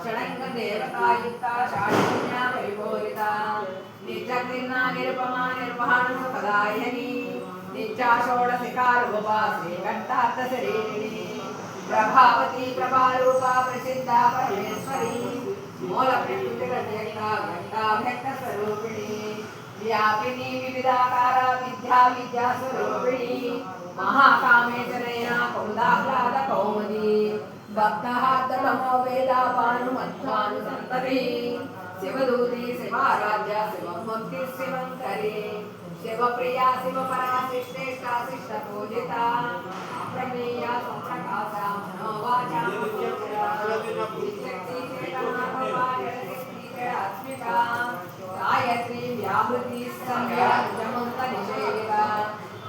षडङ्गदेवतायुक्ता शाढ्या परिपूरिता नित्यकृन्ना निरुपमा निर्वहणसुखदायिनी नित्या षोडशिकारूपा श्रीकण्ठार्थशरीरिणी प्रभावती प्रभारूपा प्रसिद्धा परमेश्वरी मूलप्रकृतिरव्यक्ता व्यक्ताव्यक्तस्वरूपिणी व्यापिनी विविधाकारा विद्या विद्यास्वरूपिणी महाकामेश्वरेण कौमुदाह्लादकौमुदी भक्तहार्दमो वेदापानुमध्वानुसन्तति शिवदूती शिवाराध्या शिवमूर्ति शिवङ्करी शिवप्रिया शिवपरा शिष्टेष्टा शिष्टपूजिता अप्रमेया संप्रकाशा मनोवाचा आत्मिका गायत्री व्याहृति संज्ञा निजमन्तनिषेविता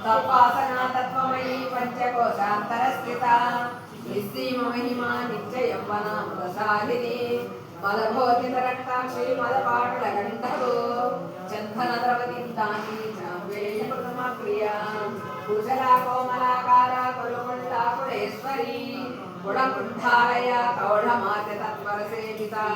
तत्पासना तत्त्वमयी पंचकोशान्तरस्थिता निस्सीम महिमा नित्ययौवना मदशालिनी मदभोजितरक्ताक्षी मदपाटलकण्ठको चन्दनद्रवतीन्तानी चाम्बेयप्रथमप्रिया कुशला कोमलाकारा कुलकुण्डा कुलेश्वरी कुलकुण्ठालया कौढमात्य तत्परसेविता